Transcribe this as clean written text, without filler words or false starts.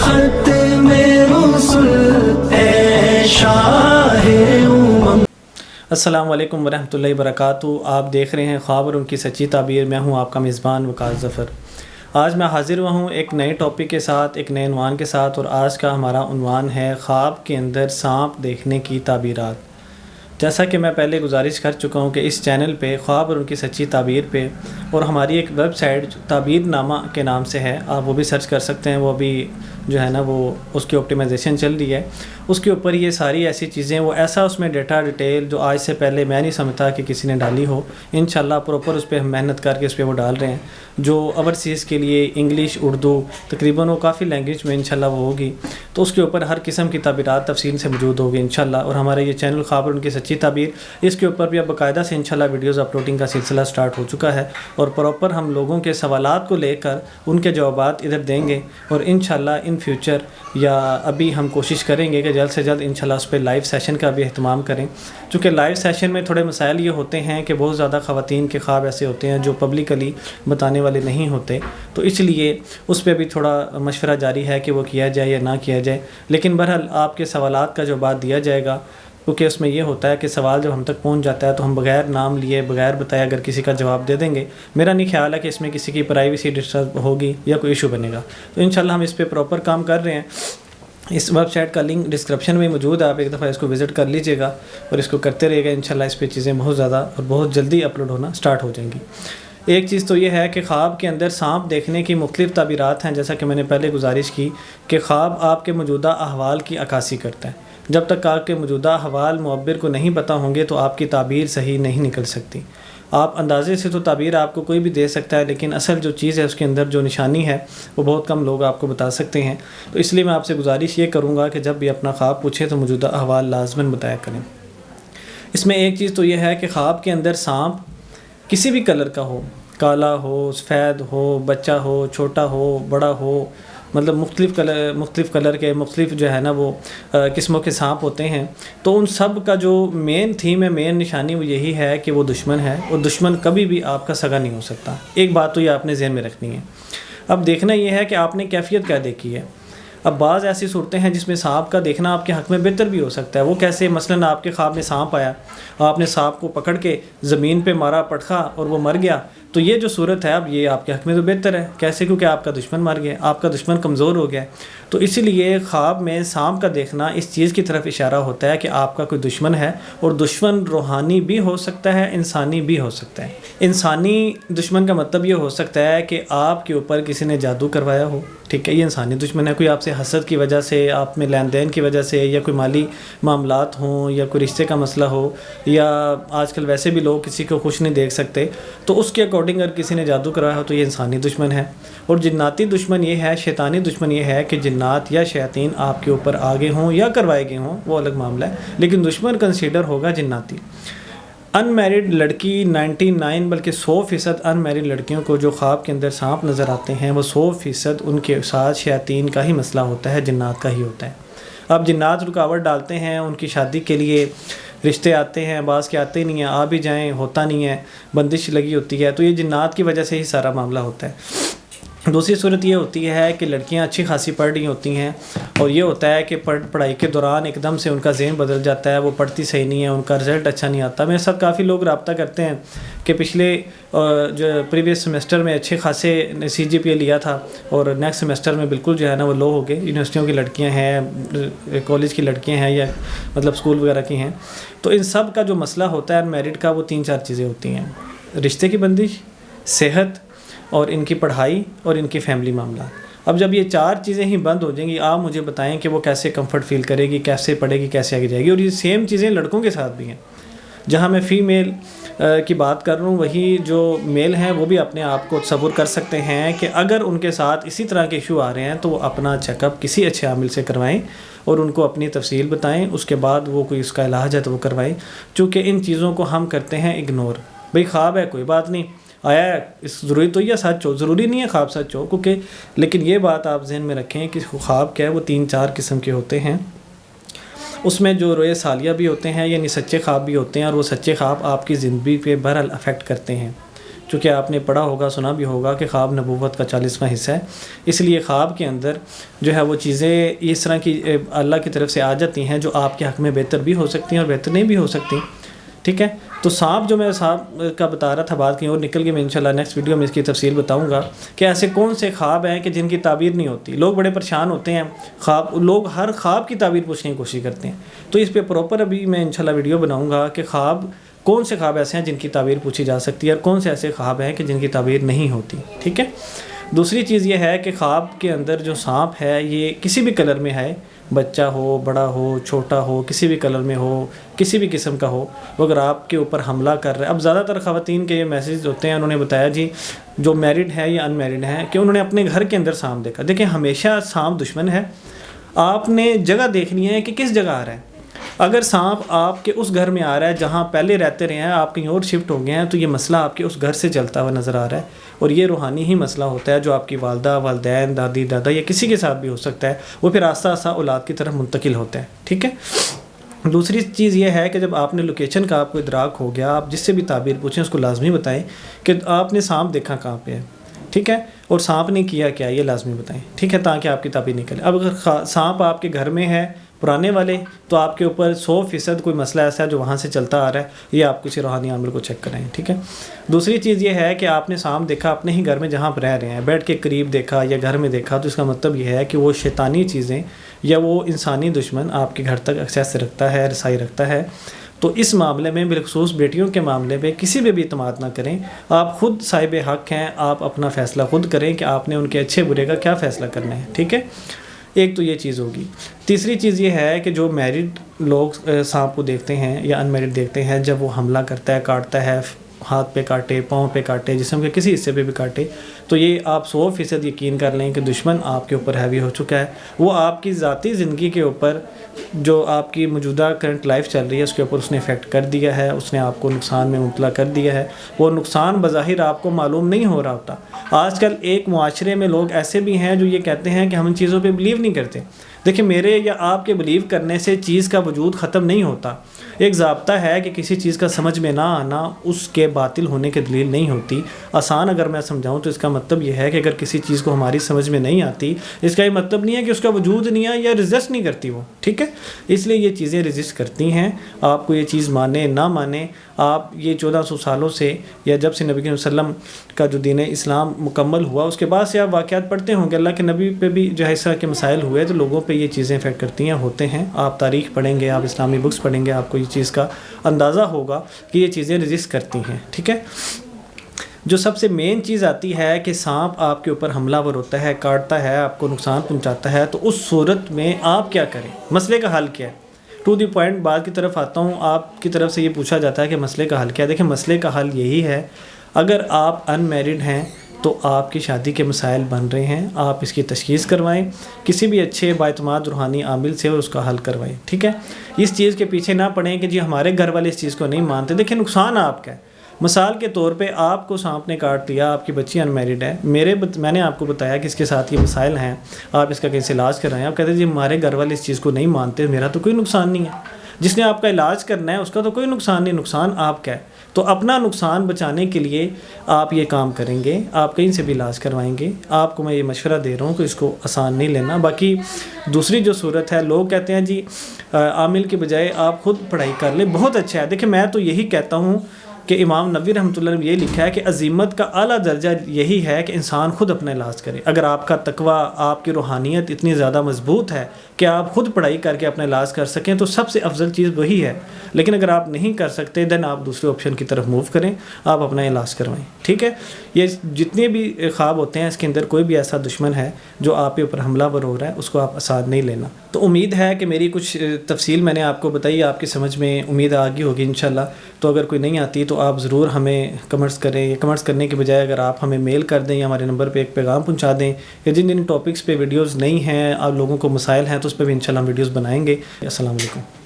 خط میں رسل اے شاہ امم۔ السلام علیکم ورحمۃ اللہ وبرکاتہ۔ آپ دیکھ رہے ہیں خواب اور ان کی سچی تعبیر۔ میں ہوں آپ کا میزبان وقار ظفر۔ آج میں حاضر ہوا ہوں ایک نئے ٹاپک کے ساتھ، ایک نئے عنوان کے ساتھ، اور آج کا ہمارا عنوان ہے خواب کے اندر سانپ دیکھنے کی تعبیرات۔ جیسا کہ میں پہلے گزارش کر چکا ہوں کہ اس چینل پہ خواب اور ان کی سچی تعبیر پہ، اور ہماری ایک ویب سائٹ تعبیر نامہ کے نام سے ہے، آپ وہ بھی سرچ کر سکتے ہیں۔ وہ ابھی جو ہے نا وہ اس کی آپٹیمائزیشن چل رہی ہے، اس کے اوپر یہ ساری ایسی چیزیں، وہ ایسا اس میں ڈیٹا ڈیٹیل جو آج سے پہلے میں نہیں سمجھتا کہ کسی نے ڈالی ہو، انشاءاللہ پراپر اس پہ ہم محنت کر کے اس پہ وہ ڈال رہے ہیں، جو اوورسیز کے لیے انگلش، اردو، تقریباً وہ کافی لینگویج میں انشاءاللہ وہ ہوگی، تو اس کے اوپر ہر قسم کی تعبیرات تفصیل سے موجود ہوگی انشاءاللہ۔ اور ہمارا یہ چینل خواب اور ان کی سچی تعبیر، اس کے اوپر بھی اب باقاعدہ سے انشاءاللہ ویڈیوز اپلوڈنگ کا سلسلہ سٹارٹ ہو چکا ہے، اور پراپر ہم لوگوں کے سوالات کو لے کر ان کے جوابات ادھر دیں گے، اور انشاءاللہ ان فیوچر یا ابھی ہم کوشش کریں گے کہ جلد سے جلد انشاءاللہ اس پہ لائیو سیشن کا بھی اہتمام کریں، چونکہ لائیو سیشن میں تھوڑے مسائل یہ ہوتے ہیں کہ بہت زیادہ خواتین کے خواب ایسے ہوتے ہیں جو پبلکلی بتانے والے نہیں ہوتے، تو اس لیے اس پہ بھی تھوڑا مشورہ جاری ہے کہ وہ کیا جائے یا نہ کیا جائے، لیکن بہرحال آپ کے سوالات کا جواب دیا جائے گا، کیونکہ اس میں یہ ہوتا ہے کہ سوال جب ہم تک پہنچ جاتا ہے تو ہم بغیر نام لیے، بغیر بتائے اگر کسی کا جواب دے دیں گے، میرا نہیں خیال ہے کہ اس میں کسی کی پرائیویسی ڈسٹرب ہوگی یا کوئی ایشو بنے گا، تو انشاءاللہ ہم اس پہ پراپر کام کر رہے ہیں۔ اس ویب سائٹ کا لنک ڈسکرپشن میں موجود ہے، آپ ایک دفعہ اس کو وزٹ کر لیجئے گا اور اس کو کرتے رہیے گا، انشاءاللہ اس پہ چیزیں بہت زیادہ اور بہت جلدی اپلوڈ ہونا سٹارٹ ہو جائیں گی۔ ایک چیز تو یہ ہے کہ خواب کے اندر سانپ دیکھنے کی مختلف تعبیرات ہیں، جیسا کہ میں نے پہلے گزارش کی کہ خواب آپ کے موجودہ احوال کی عکاسی کرتا ہے۔ جب تک آپ کے موجودہ احوال معبر کو نہیں پتہ ہوں گے تو آپ کی تعبیر صحیح نہیں نکل سکتی۔ آپ اندازے سے تو تعبیر آپ کو کوئی بھی دے سکتا ہے، لیکن اصل جو چیز ہے اس کے اندر جو نشانی ہے وہ بہت کم لوگ آپ کو بتا سکتے ہیں، تو اس لیے میں آپ سے گزارش یہ کروں گا کہ جب بھی اپنا خواب پوچھے تو موجودہ احوال لازماً بتایا کریں۔ اس میں ایک چیز تو یہ ہے کہ خواب کے اندر سانپ کسی بھی کلر کا ہو، کالا ہو، سفید ہو، بچہ ہو، چھوٹا ہو، بڑا ہو، مطلب مختلف کلر کے مختلف جو ہے نا وہ قسموں کے سانپ ہوتے ہیں، تو ان سب کا جو مین تھیم ہے، مین نشانی وہ یہی ہے کہ وہ دشمن ہے، اور دشمن کبھی بھی آپ کا سگا نہیں ہو سکتا۔ ایک بات تو یہ آپ نے ذہن میں رکھنی ہے۔ اب دیکھنا یہ ہے کہ آپ نے کیفیت کیا دیکھی ہے۔ اب بعض ایسی صورتیں ہیں جس میں سانپ کا دیکھنا آپ کے حق میں بہتر بھی ہو سکتا ہے۔ وہ کیسے؟ مثلاً آپ کے خواب میں سانپ آیا، آپ نے سانپ کو پکڑ کے زمین پہ مارا پٹخا اور وہ مر گیا، تو یہ جو صورت ہے اب یہ آپ کے حق میں تو بہتر ہے۔ کیسے؟ کیونکہ آپ کا دشمن مر گیا، آپ کا دشمن کمزور ہو گیا، تو اسی لیے خواب میں سانپ کا دیکھنا اس چیز کی طرف اشارہ ہوتا ہے کہ آپ کا کوئی دشمن ہے، اور دشمن روحانی بھی ہو سکتا ہے، انسانی بھی ہو سکتا ہے۔ انسانی دشمن کا مطلب یہ ہو سکتا ہے کہ آپ کے اوپر کسی نے جادو کروایا ہو، ٹھیک ہے، یہ انسانی دشمن ہے۔ کوئی آپ سے حسد کی وجہ سے، آپ میں لین دین کی وجہ سے، یا کوئی مالی معاملات ہوں، یا کوئی رشتے کا مسئلہ ہو، یا آج کل ویسے بھی لوگ کسی کو خوش نہیں دیکھ سکتے، تو اس کے اکارڈنگ اگر کسی نے جادو کرایا ہو تو یہ انسانی دشمن ہے۔ اور جناتی دشمن یہ ہے، شیطانی دشمن یہ ہے کہ جنات یا شیاطین آپ کے اوپر آگے ہوں یا کروائے گئے ہوں، وہ الگ معاملہ ہے، لیکن دشمن کنسیڈر ہوگا جناتی۔ ان میرڈ لڑکی 99 بلکہ 100% ان میرڈ لڑکیوں کو جو خواب کے اندر سانپ نظر آتے ہیں، وہ 100% ان کے ساتھ شیاطین کا ہی مسئلہ ہوتا ہے، جنات کا ہی ہوتا ہے۔ اب جنات رکاوٹ ڈالتے ہیں ان کی شادی کے لیے، رشتے آتے ہیں، بعض کے آتے نہیں ہیں، آ بھی جائیں ہوتا نہیں ہے، بندش لگی ہوتی ہے، تو یہ جنات کی وجہ سے ہی سارا معاملہ ہوتا ہے۔ دوسری صورت یہ ہوتی ہے کہ لڑکیاں اچھی خاصی پڑھ رہی ہوتی ہیں، اور یہ ہوتا ہے کہ پڑھائی کے دوران ایک دم سے ان کا ذہن بدل جاتا ہے، وہ پڑھتی صحیح نہیں ہے، ان کا رزلٹ اچھا نہیں آتا۔ میرے ساتھ کافی لوگ رابطہ کرتے ہیں کہ پچھلے جو پریویس سمیسٹر میں اچھے خاصے CGPA لیا تھا، اور نیکسٹ سمیسٹر میں بالکل جو ہے نا وہ لو ہو گئے۔ یونیورسٹیوں کی لڑکیاں ہیں، کالج کی لڑکیاں ہیں، یا مطلب اسکول وغیرہ کی ہیں، تو ان سب کا جو مسئلہ ہوتا ہے ان میرڈ کا، وہ 3-4 چیزیں ہوتی ہیں: رشتے کی بندش، صحت، اور ان کی پڑھائی، اور ان کی فیملی معاملات۔ اب جب یہ 4 چیزیں ہی بند ہو جائیں گی، آپ مجھے بتائیں کہ وہ کیسے کمفرٹ فیل کرے گی، کیسے پڑھے گی، کیسے آگے جائے گی۔ اور یہ سیم چیزیں لڑکوں کے ساتھ بھی ہیں۔ جہاں میں فیمیل کی بات کر رہا ہوں، وہی جو میل ہیں وہ بھی اپنے آپ کو تصور کر سکتے ہیں کہ اگر ان کے ساتھ اسی طرح کے ایشو آ رہے ہیں تو وہ اپنا چیک اپ کسی اچھے عامل سے کروائیں، اور ان کو اپنی تفصیل بتائیں، اس کے بعد وہ کوئی اس کا علاج ہے تو وہ کروائیں، چونکہ ان چیزوں کو ہم کرتے ہیں اگنور۔ بھئی خواب ہے، کوئی بات نہیں، آیا ہے، اس ضروری تو یہ سچ ہو، ضروری نہیں ہے خواب سچ ہو، کیونکہ لیکن یہ بات آپ ذہن میں رکھیں کہ خواب کیا ہے، وہ 3-4 قسم کے ہوتے ہیں۔ اس میں جو روئے سالیہ بھی ہوتے ہیں، یعنی سچے خواب بھی ہوتے ہیں، اور وہ سچے خواب آپ کی زندگی پہ بہرحال افیکٹ کرتے ہیں۔ چونکہ آپ نے پڑھا ہوگا سنا بھی ہوگا کہ خواب نبوت کا 40واں حصہ ہے، اس لیے خواب کے اندر جو ہے وہ چیزیں اس طرح کی اللہ کی طرف سے آ جاتی ہیں جو آپ کے حق میں بہتر بھی ہو سکتی ہیں اور بہتر نہیں بھی ہو سکتی، ٹھیک ہے۔ تو سانپ جو میں سانپ کا بتا رہا تھا بات کہیں اور نکل کے، میں انشاءاللہ نیکسٹ ویڈیو میں اس کی تفصیل بتاؤں گا کہ ایسے کون سے خواب ہیں کہ جن کی تعبیر نہیں ہوتی۔ لوگ بڑے پریشان ہوتے ہیں، لوگ ہر خواب کی تعبیر پوچھنے کی کوشش کرتے ہیں، تو اس پہ پراپر ابھی میں انشاءاللہ ویڈیو بناؤں گا کہ کون سے خواب ایسے ہیں جن کی تعبیر پوچھی جا سکتی ہے اور کون سے ایسے خواب ہیں کہ جن کی تعبیر نہیں ہوتی، ٹھیک ہے۔ دوسری چیز یہ ہے کہ خواب کے اندر جو سانپ ہے یہ کسی بھی کلر میں ہے، بچہ ہو، بڑا ہو، چھوٹا ہو، کسی بھی کلر میں ہو، کسی بھی قسم کا ہو، وہ اگر آپ کے اوپر حملہ کر رہا ہے۔ اب زیادہ تر خواتین کے یہ میسیج ہوتے ہیں، انہوں نے بتایا جی جو میرڈ ہے یا ان میرڈ ہیں کہ انہوں نے اپنے گھر کے اندر سانپ دیکھا۔ دیکھیں ہمیشہ سانپ دشمن ہے، آپ نے جگہ دیکھنی ہے کہ کس جگہ آ رہا ہے۔ اگر سانپ آپ کے اس گھر میں آ رہا ہے جہاں پہلے رہتے رہے ہیں، آپ کہیں اور شفٹ ہو گئے ہیں، تو یہ مسئلہ آپ کے اس گھر سے چلتا ہوا نظر آ رہا ہے، اور یہ روحانی ہی مسئلہ ہوتا ہے جو آپ کی والدہ، والدین، دادی، دادا یا کسی کے ساتھ بھی ہو سکتا ہے، وہ پھر آہستہ آہستہ اولاد کی طرف منتقل ہوتا ہے، ٹھیک ہے۔ دوسری چیز یہ ہے کہ جب آپ نے لوکیشن کا آپ کو ادراک ہو گیا، آپ جس سے بھی تعبیر پوچھیں اس کو لازمی بتائیں کہ آپ نے سانپ دیکھا کہاں پہ ہے، ٹھیک ہے، اور سانپ نے کیا کیا یہ لازمی بتائیں، ٹھیک ہے، تاکہ آپ کی تعبیر نکلے۔ اب اگر سانپ آپ کے گھر میں ہے پرانے والے، تو آپ کے اوپر 100% کوئی مسئلہ ایسا ہے جو وہاں سے چلتا آ رہا ہے، یہ آپ کسی روحانی عامل کو چیک کریں، ٹھیک ہے۔ دوسری چیز یہ ہے کہ آپ نے سانپ دیکھا اپنے ہی گھر میں جہاں پر رہ رہے ہیں، بیڈ کے قریب دیکھا یا گھر میں دیکھا، تو اس کا مطلب یہ ہے کہ وہ شیطانی چیزیں یا وہ انسانی دشمن آپ کے گھر تک ایکسیس رکھتا ہے، رسائی رکھتا ہے۔ تو اس معاملے میں بالخصوص بیٹیوں کے معاملے میں کسی پہ بھی اعتماد نہ کریں، آپ خود صاحب حق ہیں، آپ اپنا فیصلہ خود کریں کہ آپ نے ان کے اچھے برے کا کیا فیصلہ کرنا ہے، ٹھیک ہے۔ ایک تو یہ چیز ہوگی۔ تیسری چیز یہ ہے کہ جو میرڈ لوگ سانپ کو دیکھتے ہیں یا ان میرڈ دیکھتے ہیں، جب وہ حملہ کرتا ہے، کاٹتا ہے، ہاتھ پہ کاٹے، پاؤں پہ کاٹے، جسم کے کسی حصے پہ بھی کاٹے، تو یہ آپ 100% یقین کر لیں کہ دشمن آپ کے اوپر ہیوی ہو چکا ہے، وہ آپ کی ذاتی زندگی کے اوپر جو آپ کی موجودہ کرنٹ لائف چل رہی ہے اس کے اوپر اس نے افیکٹ کر دیا ہے، اس نے آپ کو نقصان میں مبتلا کر دیا ہے۔ وہ نقصان بظاہر آپ کو معلوم نہیں ہو رہا ہوتا۔ آج کل ایک معاشرے میں لوگ ایسے بھی ہیں جو یہ کہتے ہیں کہ ہم ان چیزوں پہ بلیو نہیں کرتے۔ دیکھیں میرے یا آپ کے بلیو کرنے سے چیز کا وجود ختم نہیں ہوتا۔ ایک ضابطہ ہے کہ کسی چیز کا سمجھ میں نہ آنا اس کے باطل ہونے کی دلیل نہیں ہوتی۔ آسان اگر میں سمجھاؤں تو اس کا مطلب یہ ہے کہ اگر کسی چیز کو ہماری سمجھ میں نہیں آتی، اس کا یہ مطلب نہیں ہے کہ اس کا وجود نہیں ہے یا ریزسٹ نہیں کرتی وہ، ٹھیک ہے۔ اس لیے یہ چیزیں ریزسٹ کرتی ہیں، آپ کو یہ چیز مانے نہ مانے، آپ یہ 1400 سالوں سے یا جب سے نبی صلی اللہ علیہ وسلم کا جو دین اسلام مکمل ہوا اس کے بعد سے آپ واقعات پڑھتے ہوں گے، اللہ کے نبی پہ بھی جو ہے اس طرح کے مسائل ہوئے تو لوگوں پہ یہ چیزیں افیکٹ کرتی ہیں، ہوتے ہیں۔ آپ تاریخ پڑھیں گے، آپ اسلامی بکس پڑھیں گے، آپ کو یہ چیز کا اندازہ ہوگا کہ یہ چیزیں ریزسٹ کرتی ہیں، ٹھیک ہے۔ جو سب سے مین چیز آتی ہے کہ سانپ آپ کے اوپر حملہ ور ہوتا ہے، کاٹتا ہے، آپ کو نقصان پہنچاتا ہے، تو اس صورت میں آپ کیا کریں، مسئلے کا حل کیا ہے۔ ٹو دی پوائنٹ بات کی طرف آتا ہوں، آپ کی طرف سے یہ پوچھا جاتا ہے کہ مسئلے کا حل کیا ہے۔ دیکھیں مسئلے کا حل یہی ہے، اگر آپ ان میرڈ ہیں تو آپ کی شادی کے مسائل بن رہے ہیں، آپ اس کی تشخیص کروائیں کسی بھی اچھے باعتماد روحانی عامل سے اور اس کا حل کروائیں، ٹھیک ہے۔ اس چیز کے پیچھے نہ پڑیں کہ جی ہمارے گھر والے اس چیز کو نہیں مانتے۔ دیکھیں نقصان آپ کا ہے، مثال کے طور پہ آپ کو سانپ نے کاٹ لیا، آپ کی بچی ان میرڈ ہے، میں نے آپ کو بتایا کہ اس کے ساتھ یہ مسائل ہیں، آپ اس کا کیسے علاج کر رہے ہیں، آپ کہتے ہیں جی ہمارے گھر والے اس چیز کو نہیں مانتے، میرا تو کوئی نقصان نہیں ہے، جس نے آپ کا علاج کرنا ہے اس کا تو کوئی نقصان نہیں، نقصان آپ کا ہے۔ تو اپنا نقصان بچانے کے لیے آپ یہ کام کریں گے، آپ کہیں سے بھی علاج کروائیں گے۔ آپ کو میں یہ مشورہ دے رہا ہوں کہ اس کو آسان نہیں لینا۔ باقی دوسری جو صورت ہے، لوگ کہتے ہیں جی عامل کے بجائے آپ خود پڑھائی کر لیں، بہت اچھا ہے۔ دیکھیں میں تو یہی کہتا ہوں کہ امام نووی رحمۃ اللہ نے یہ لکھا ہے کہ عظیمت کا اعلیٰ درجہ یہی ہے کہ انسان خود اپنا علاج کرے۔ اگر آپ کا تقویٰ، آپ کی روحانیت اتنی زیادہ مضبوط ہے کہ آپ خود پڑھائی کر کے اپنا علاج کر سکیں تو سب سے افضل چیز وہی ہے۔ لیکن اگر آپ نہیں کر سکتے دین آپ دوسرے آپشن کی طرف موو کریں، آپ اپنا علاج کروائیں، ٹھیک ہے۔ یہ جتنے بھی خواب ہوتے ہیں اس کے اندر کوئی بھی ایسا دشمن ہے جو آپ کے اوپر حملہ ور ہو رہا ہے، اس کو آپ آسان نہیں لینا۔ تو امید ہے کہ میری کچھ تفصیل میں نے آپ کو بتائی، آپ کی سمجھ میں امید آ گئی ہوگی انشاءاللہ۔ تو اگر کوئی نہیں آتی تو آپ ضرور ہمیں کمنٹس کریں، یا کمنٹس کرنے کے بجائے اگر آپ ہمیں میل کر دیں یا ہمارے نمبر پہ ایک پیغام پہنچا دیں، یا جن ٹاپکس پہ ویڈیوز نہیں ہیں، آپ لوگوں کو مسائل ہیں تو اس پہ بھی انشاءاللہ ہم ویڈیوز بنائیں گے۔ السلام علیکم۔